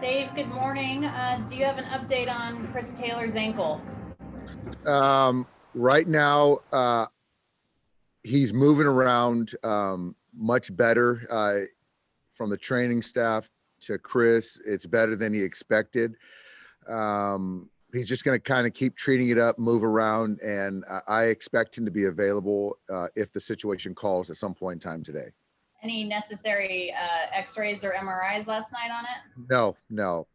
Dave, good morning. Do you have an update on Chris Taylor's ankle? Right now, he's moving around much better from the training staff to Chris. It's better than he expected. He's just going to kind of keep treating it up, move around, and I expect him to be available if the situation calls at some point in time today. Any necessary x-rays or MRIs last night on it? No.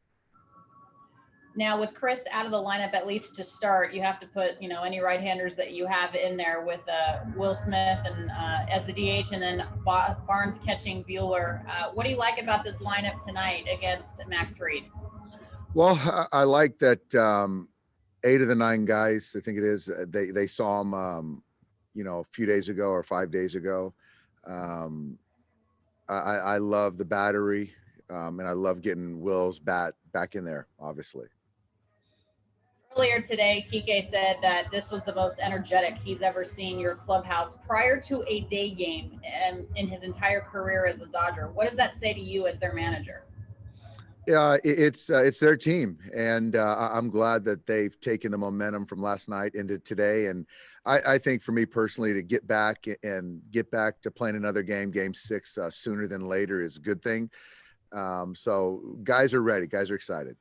Now, with Chris out of the lineup, at least to start, you have to put, any right-handers that you have in there with Will Smith and as the DH, and then Barnes catching Buehler. What do you like about this lineup tonight against Max Fried? Well, I like that 8 of the 9 guys, I think it is, they saw him, a few days ago or 5 days ago. I love the battery, and I love getting Will's bat back in there, obviously. Earlier today, Kike said that this was the most energetic he's ever seen your clubhouse prior to a day game in his entire career as a Dodger. What does that say to you as their manager? It's their team, and I'm glad that they've taken the momentum from last night into today. And I think for me personally, to get back to playing another game 6 sooner than later is a good thing. So guys are ready. Guys are excited.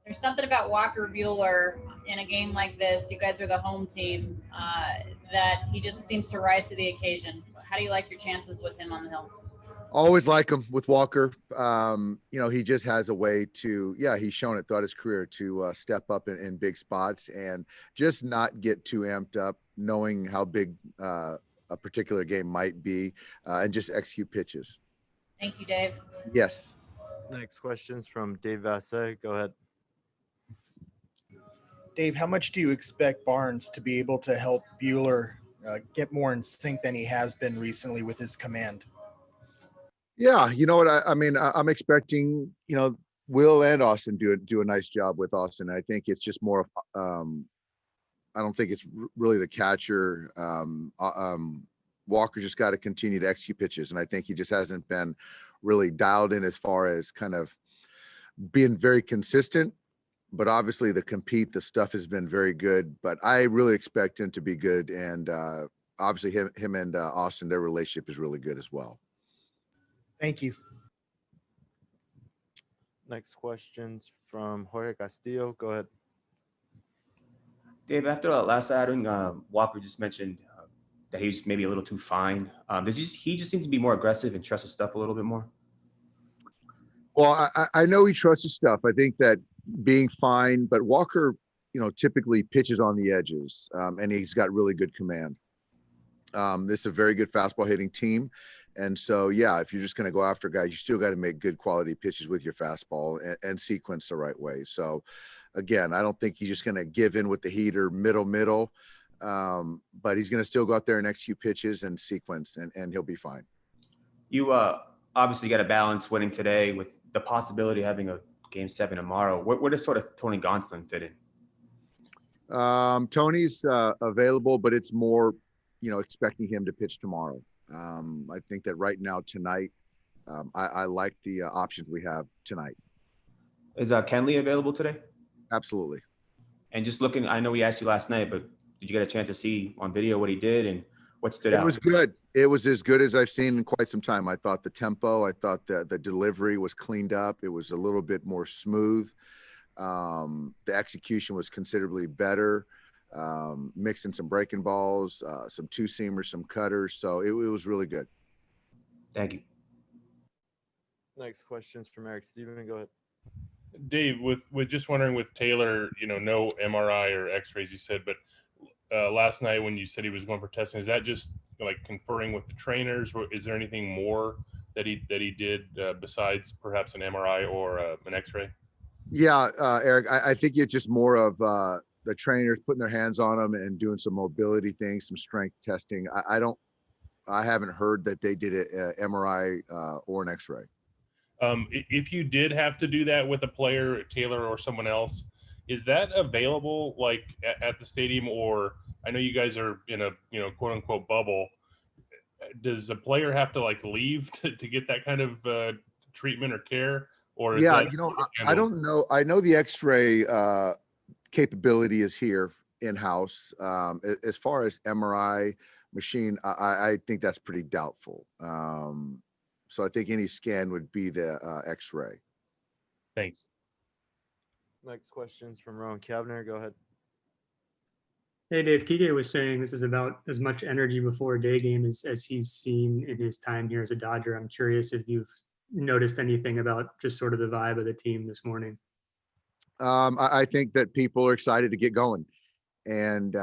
There's something about Walker Buehler in a game like this. You guys are the home team, that he just seems to rise to the occasion. How do you like your chances with him on the hill? Always like him with Walker. He just has a way to, he's shown it throughout his career to step up in big spots and just not get too amped up, knowing how big a particular game might be, and just execute pitches. Thank you, Dave. Yes. Next question's from Dave Vassay. Go ahead. Dave, how much do you expect Barnes to be able to help Buehler get more in sync than he has been recently with his command? Yeah, you know what? I'm expecting, Will and Austin do a nice job with Austin. I think it's just more of, I don't think it's really the catcher. Walker just got to continue to execute pitches, and I think he just hasn't been really dialed in as far as kind of being very consistent. But obviously the stuff has been very good, but I really expect him to be good. And obviously him and Austin, their relationship is really good as well. Thank you. Next question's from Jorge Castillo. Go ahead. Dave, after that last outing, Walker just mentioned that he was maybe a little too fine. Does he just seem to be more aggressive and trust his stuff a little bit more? Well, I know he trusts his stuff. I think that being fine, but Walker, typically pitches on the edges, and he's got really good command. This is a very good fastball hitting team. And so, if you're just going to go after guys, you still got to make good quality pitches with your fastball and sequence the right way. So again, I don't think he's just going to give in with the heater middle, but he's going to still go out there and execute pitches and sequence, and he'll be fine. You obviously got to balance winning today with the possibility of having a Game 7 tomorrow. Where does sort of Tony Gonsolin fit in? Tony's available, but it's more, expecting him to pitch tomorrow. I think that right now tonight, I like the options we have tonight. Is Kenley available today? Absolutely. And just looking, I know we asked you last night, but did you get a chance to see on video what he did and what stood out? It was good. It was as good as I've seen in quite some time. I thought the tempo, I thought that the delivery was cleaned up. It was a little bit more smooth. The execution was considerably better. Mixed in some breaking balls, some two-seamers, some cutters. So it was really good. Thank you. Next question's from Eric Steven. Go ahead. Dave, with just wondering with Taylor, no MRI or x-rays you said, but last night when you said he was going for testing, is that just like conferring with the trainers, or is there anything more that he did besides perhaps an MRI or an x-ray? Yeah, Eric, I think it's just more of the trainers putting their hands on him and doing some mobility things, some strength testing. I haven't heard that they did an MRI or an x-ray. If you did have to do that with a player, Taylor or someone else, is that available like at the stadium? Or I know you guys are in a quote unquote bubble. Does a player have to like leave to get that kind of treatment or care, Or is Yeah, that I handled? don't know. I know the X-ray capability is here in-house. As far as MRI machine, I think that's pretty doubtful. So I think any scan would be the X-ray. Thanks. Next question's from Rowan Kavner. Go ahead. Hey, Dave, Kike was saying this is about as much energy before a day game as he's seen in his time here as a Dodger. I'm curious if you've noticed anything about just sort of the vibe of the team this morning. I think that people are excited to get going, and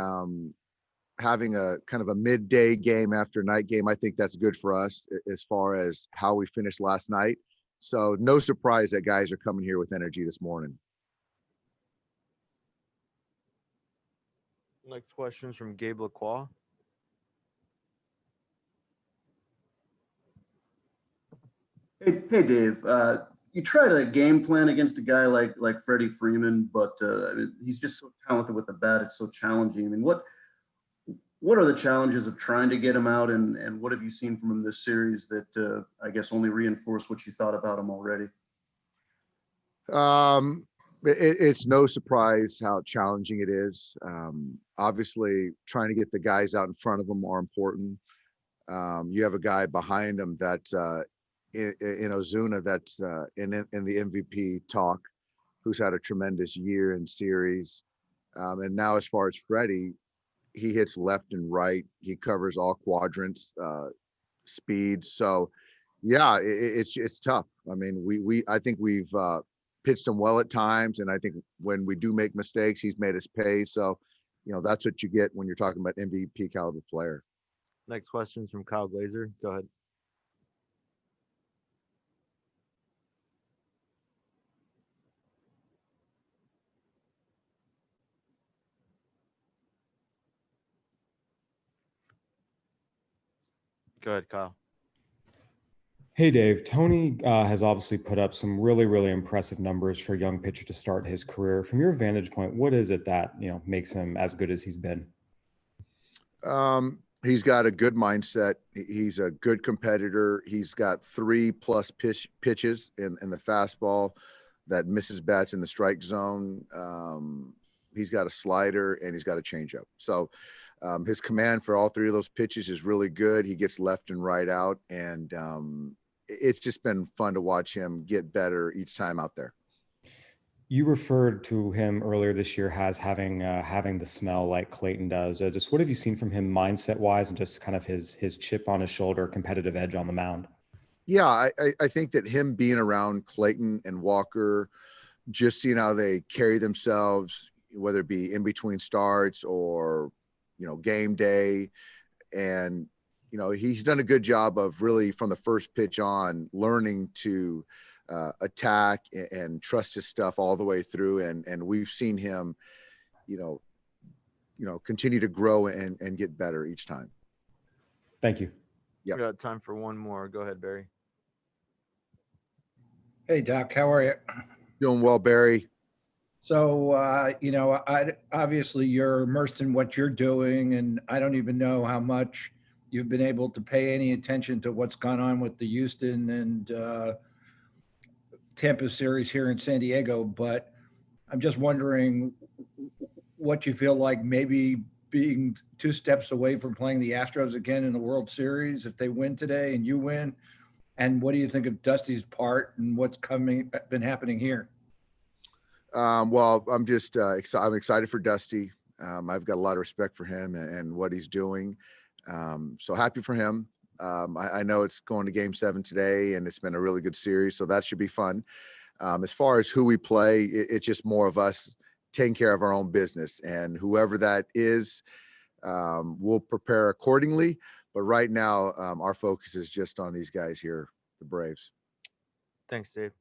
having a kind of a midday game after night game, I think that's good for us as far as how we finished last night. So no surprise that guys are coming here with energy this morning. Next question's from Gabe Lacroix. Hey, Dave. You try to game plan against a guy like Freddie Freeman, but I mean, he's just so talented with the bat. It's so challenging. I mean, what are the challenges of trying to get him out, and what have you seen from him this series that I guess only reinforce what you thought about him already? It's no surprise how challenging it is. Obviously, trying to get the guys out in front of them are important. You have a guy behind him that in Ozuna that's in the MVP talk, who's had a tremendous year in series. And now as far as Freddie, he hits left and right. He covers all quadrants, speeds. So yeah, it's tough. I mean, I think we've pitched him well at times, and I think when we do make mistakes, he's made us pay. So, that's what you get when you're talking about MVP caliber player. Next question's from Kyle Glazer. Go ahead. Go ahead, Kyle. Hey, Dave. Tony has obviously put up some really, really impressive numbers for a young pitcher to start his career. From your vantage point, what is it that makes him as good as he's been? He's got a good mindset. He's a good competitor. He's got 3+ pitches in the fastball that misses bats in the strike zone. He's got a slider and he's got a changeup. So his command for all 3 of those pitches is really good. He gets left and right out, and it's just been fun to watch him get better each time out there. You referred to him earlier this year as having the smell like Clayton does. Just what have you seen from him mindset wise, and just kind of his chip on his shoulder, competitive edge on the mound? Yeah, I think that him being around Clayton and Walker, just seeing how they carry themselves, whether it be in between starts or game day, and he's done a good job of really from the first pitch on learning to attack and trust his stuff all the way through, and we've seen him continue to grow and get better each time. Thank you. Yeah, We got time for one more. Go ahead, Barry. Hey, Doc, how are you? doing well, Barry. So, obviously you're immersed in what you're doing, and I don't even know how much you've been able to pay any attention to what's gone on with the Houston and Tampa series here in San Diego, but I'm just wondering what you feel like maybe being 2 steps away from playing the Astros again in the World Series if they win today and you win. And what do you think of Dusty's part and what's been happening here? Well, I'm just I'm excited for Dusty. I've got a lot of respect for him and what he's doing. So happy for him. I know it's going to Game 7 today, and it's been a really good series, so that should be fun. As far as who we play, it's just more of us taking care of our own business, and whoever that is, we'll prepare accordingly. But right now, our focus is just on these guys here, the Braves. Thanks, Dave.